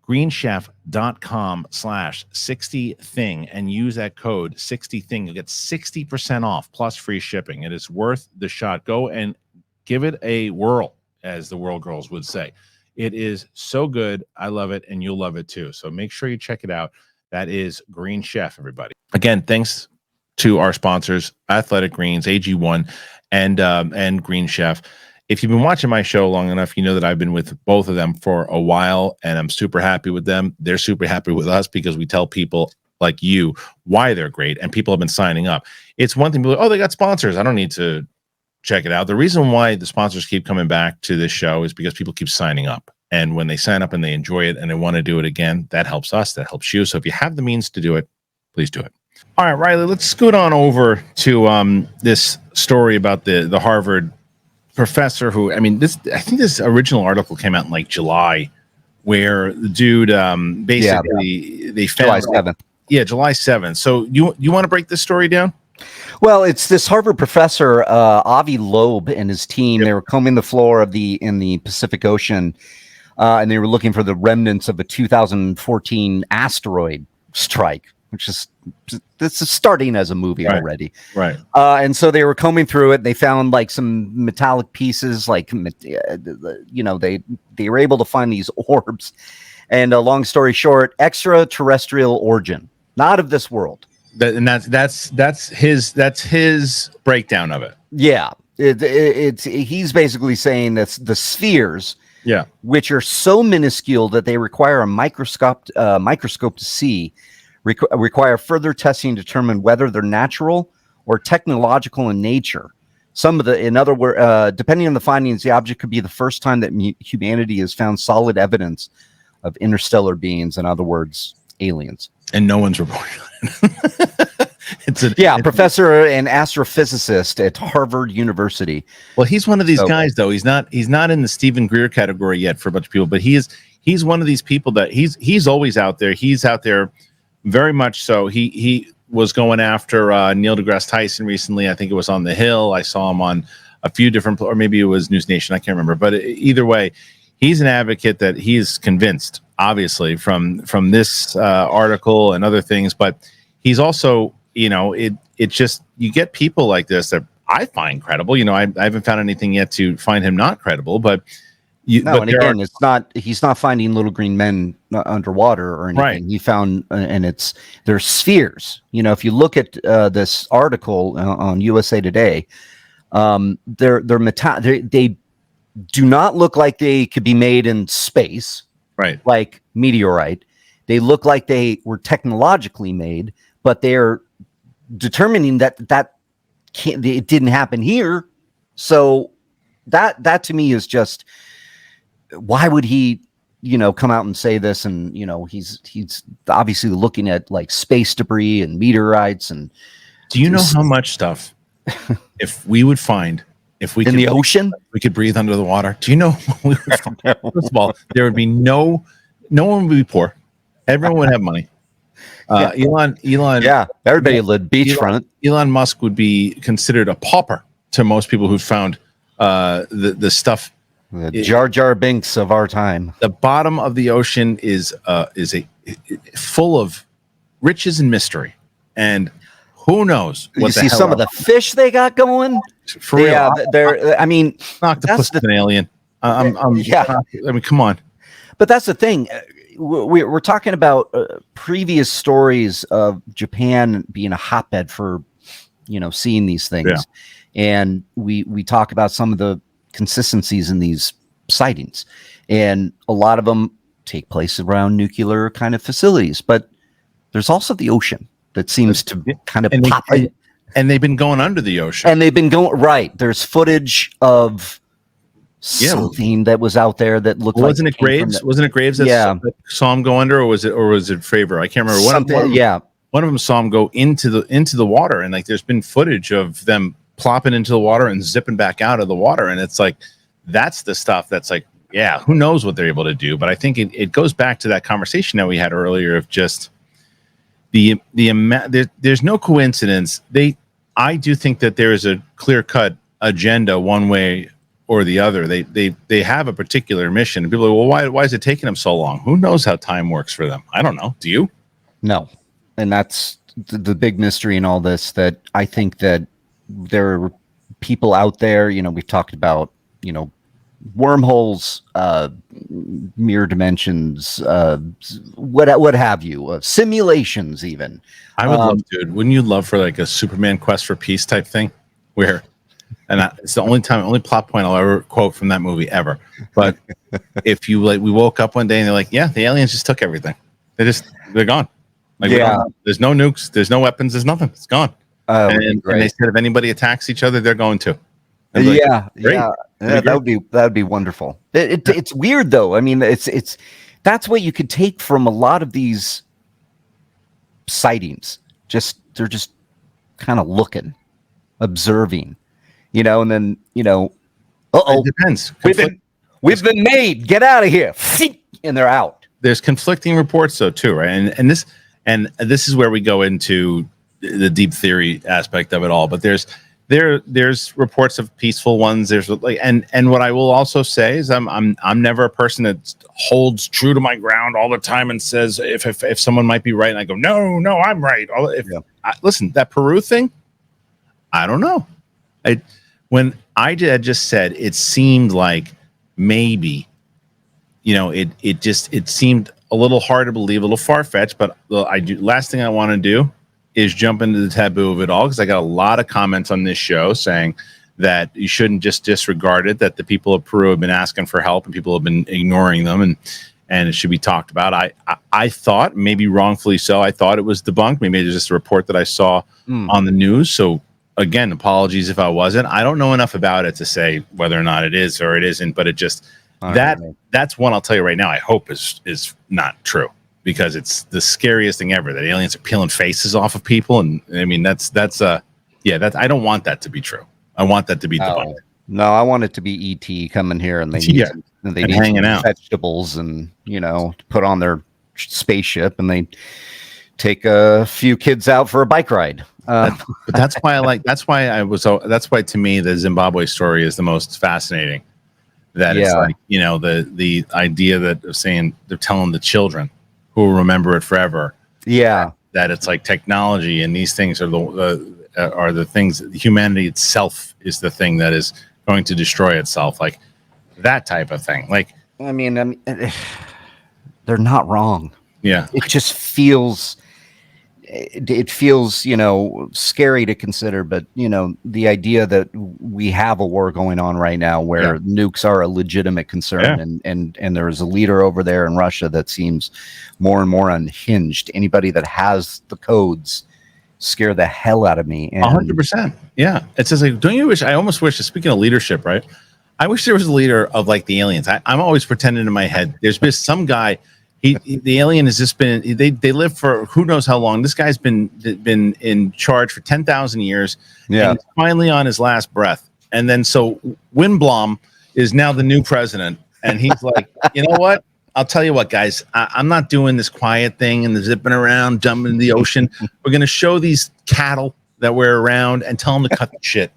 greenchef.com/60thing, and use that code 60thing, you'll get 60% off plus free shipping. It is worth the shot. Go and give it a whirl, as the world girls would say. It is so good. I love it, and you'll love it too. So make sure you check it out. That is Green Chef, everybody. Again, thanks to our sponsors, Athletic Greens, AG1, and Green Chef. If you've been watching my show long enough, you know that I've been with both of them for a while, and I'm super happy with them. They're super happy with us because we tell people like you why they're great, and people have been signing up. It's one thing to be like, oh, they got sponsors. I don't need to check it out. The reason why the sponsors keep coming back to this show is because people keep signing up. And when they sign up and they enjoy it and they want to do it again, that helps us. That helps you. So if you have the means to do it, please do it. All right, Riley, let's scoot on over to this story about the Harvard professor who, I think this original article came out in like July, where the dude basically they found July 7th. Yeah, July 7th. So you want to break this story down? Well, it's this Harvard professor, Avi Loeb, and his team. Yep. They were combing the floor in the Pacific Ocean, and they were looking for the remnants of a 2014 asteroid strike, which is starting as a movie already. Right. And so they were combing through it. They found like some metallic pieces, like, they were able to find these orbs. And long story short, extraterrestrial origin, not of this world. That's his breakdown of it. Yeah, he's basically saying that the spheres, which are so minuscule that they require a microscope to see, require further testing to determine whether they're natural or technological in nature. In other words, depending on the findings, the object could be the first time that humanity has found solid evidence of interstellar beings. In other words, aliens. And no one's reporting it. Professor and astrophysicist at Harvard University. Well, he's one of these guys, though. He's not in the Stephen Greer category yet for a bunch of people, but he's one of these people that he's always out there. He's out there very much so. He was going after Neil deGrasse Tyson recently. I think it was on The Hill. I saw him on a few different, or maybe it was News Nation. I can't remember. But either way, he's an advocate that he is convinced, obviously, from this article and other things. But he's also, it just, you get people like this that I find credible. I haven't found anything yet to find him not credible, but he's not finding little green men underwater or anything. Right. He found, and they're spheres. If you look at this article on USA Today, they do not look like they could be made in space, right? Like meteorite. They look like they were technologically made, but they're determining that it didn't happen here. So that to me is just, why would he, come out and say this? And he's obviously looking at like space debris and meteorites. And do you know how much stuff if we would find? If we in the ocean, we could breathe under the water. Do you know? First of all, there would be no one would be poor. Everyone would have money. Elon, everybody lived beachfront. Elon Musk would be considered a pauper to most people who found the stuff. The Jar Jar Binks of our time. The bottom of the ocean is full of riches and mystery, and who knows what you see some of the fish they got going. For real. Yeah, octopus is an alien. I mean, come on. But that's the thing. We're talking about previous stories of Japan being a hotbed for, seeing these things, and we talk about some of the consistencies in these sightings, and a lot of them take place around nuclear kind of facilities. But there's also the ocean that seems to kind of pop. And they've been going under the ocean. And they've been going right. There's footage of something that was out there that looked wasn't it Graves? Wasn't it Graves that saw him go under, or was it Fravor? I can't remember. One of them saw him go into the water, and like there's been footage of them plopping into the water and zipping back out of the water, and it's like that's the stuff that's like, who knows what they're able to do. But I think it goes back to that conversation that we had earlier of just the amount. There's no coincidence. I do think that there is a clear-cut agenda one way or the other. They have a particular mission. People are, well, why is it taking them so long? Who knows how time works for them? I don't know. Do you? No. And that's the big mystery in all this, that I think that there are people out there, we've talked about, wormholes, mirror dimensions, what have you, simulations even. I would love, dude. Wouldn't you love for like a Superman quest for peace type thing, where, and it's the only plot point I'll ever quote from that movie ever. But if you we woke up one day and they're like, the aliens just took everything. They're gone. Like, there's no nukes, there's no weapons, there's nothing. It's gone. And they said if anybody attacks each other, they're going to. Great. That would be wonderful. It's weird though. I mean, it's that's what you could take from a lot of these sightings. They're just kind of looking, observing, and then It depends. We've been made. Get out of here, and they're out. There's conflicting reports though too, right? And this is where we go into the deep theory aspect of it all. But there's reports of peaceful ones. There's like and what I will also say is I'm never a person that holds true to my ground all the time and says if someone might be right and I go no I'm right. Listen, that Peru thing, I don't know. When I had just said it seemed like maybe, it seemed a little hard to believe, a little far-fetched, but last thing I want to do is jump into the taboo of it all, because I got a lot of comments on this show saying that you shouldn't just disregard it, that the people of Peru have been asking for help and people have been ignoring them, and it should be talked about. I thought, maybe wrongfully so, I thought it was debunked. Maybe it's just a report that I saw on the news. So again, apologies if I wasn't. I don't know enough about it to say whether or not it is or it isn't, but it just that's one I'll tell you right now. I hope is not true, because it's the scariest thing ever that aliens are peeling faces off of people, and I mean that's I don't want that to be true. I want that to be debunked. No, I want it to be ET coming here and they need hanging out vegetables and put on their spaceship and they take a few kids out for a bike ride. That's why to me the Zimbabwe story is the most fascinating. That it's like, the idea that of saying they're telling the children who will remember it forever. Yeah. That it's like technology and these things are the things, humanity itself is the thing that is going to destroy itself. Like that type of thing. Like, I mean, they're not wrong. Yeah. It just feels, scary to consider, but the idea that we have a war going on right now where nukes are a legitimate concern, and there is a leader over there in Russia that seems more and more unhinged. Anybody that has the codes scare the hell out of me. 100%. Yeah. It's just like, I almost wish, speaking of leadership, right? I wish there was a leader of like the aliens. I'm always pretending in my head, there's been some guy, the alien has just been, they live for who knows how long. This guy's been in charge for 10,000 years. Yeah. And he's finally on his last breath. And then so Windblom is now the new president. And he's like, you know what? I'll tell you what, guys, I'm not doing this quiet thing and the zipping around, jumping in the ocean. We're going to show these cattle that we're around and tell them to cut the shit.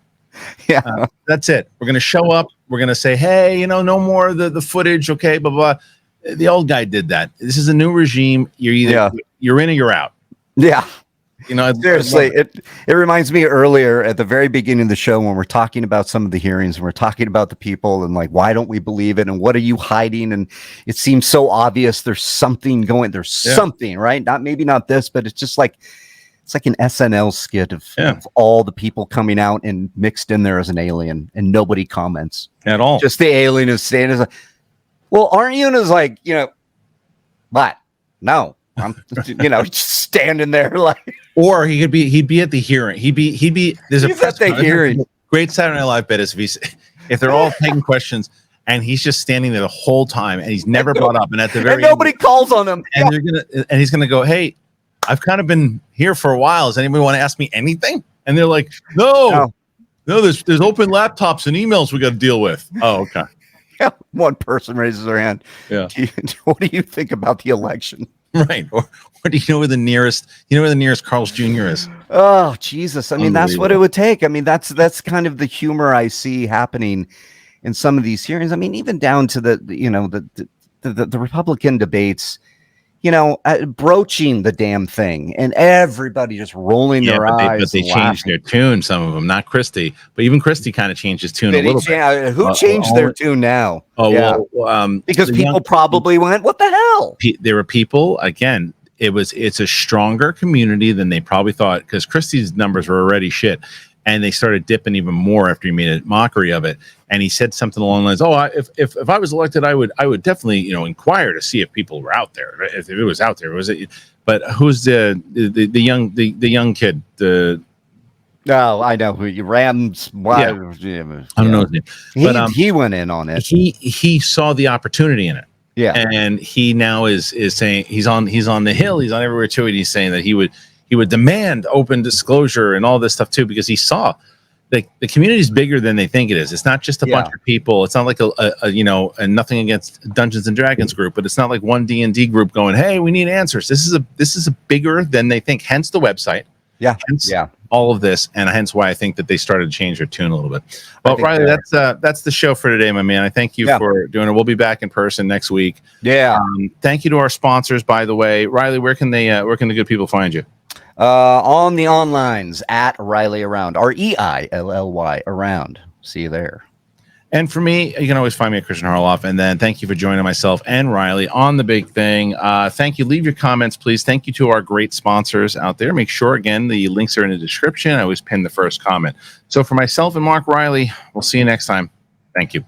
Yeah. That's it. We're going to show up. We're going to say, hey, no more of the footage. Okay. Blah, blah. The old guy did that. This is a new regime. You're either you're in or you're out. Yeah. Seriously, it reminds me earlier at the very beginning of the show when we're talking about some of the hearings and we're talking about the people and like, why don't we believe it? And what are you hiding? And it seems so obvious. There's something going, something, right? Maybe not this, but it's just like, it's like an SNL skit of all the people coming out and mixed in there as an alien and nobody comments at all. Just the alien is saying, is like, well, aren't you? And is like, what? No, I'm, just standing there like. Or he'd be at the hearing. He'd be. There's he's at the hearing. Great Saturday Night Live bit is if they're all taking questions and he's just standing there the whole time and he's never brought up, and at the very and nobody end, calls on him, and he's gonna go, hey, I've kind of been here for a while. Does anybody want to ask me anything? And they're like, no. There's open laptops and emails we got to deal with. Oh, okay. One person raises their hand. Yeah. What do you think about the election? Right. Or do you know where the nearest Carl's Jr. is? Oh, Jesus. I mean, that's what it would take. I mean, that's kind of the humor I see happening in some of these hearings. I mean, even down to the Republican debates, broaching the damn thing and everybody just rolling their eyes. But they changed their tune, some of them, not Christie, but even Christie kind of changed his tune a little bit. Who changed their tune now? Oh, yeah. Well, because people probably went, what the hell? There were people, again, it's a stronger community than they probably thought, because Christie's numbers were already shit. And they started dipping even more after he made a mockery of it. And he said something along the lines, "Oh, if I was elected, I would definitely inquire to see if people were out there. If it was out there, was it?" But who's the young kid? No, I know who you Rams. Yeah. I don't know his name, but He went in on it. He saw the opportunity in it. Yeah, and he now is saying he's on the Hill, he's on everywhere too, and he's saying that he would demand open disclosure and all this stuff too, because he saw the community is bigger than they think it is. It's not just a bunch of people. It's not like a you know, and nothing against Dungeons and Dragons group, but it's not like one D&D group going, hey, we need answers. This is a bigger than they think. Hence the website. Hence all of this, and hence why I think that they started to change their tune a little bit. Well, Riley, that's the show for today, my man. I thank you for doing it. We'll be back in person next week. Thank you to our sponsors, by the way. Riley, where can the good people find you? On the onlines at Riley Around, REILLY Around. See you there. And for me, you can always find me at Kristian Harloff. And then thank you for joining myself and Riley on The Big Thing. Thank you. Leave your comments, please. Thank you to our great sponsors out there. Make sure, again, the links are in the description. I always pin the first comment. So for myself and Mark Riley, we'll see you next time. Thank you.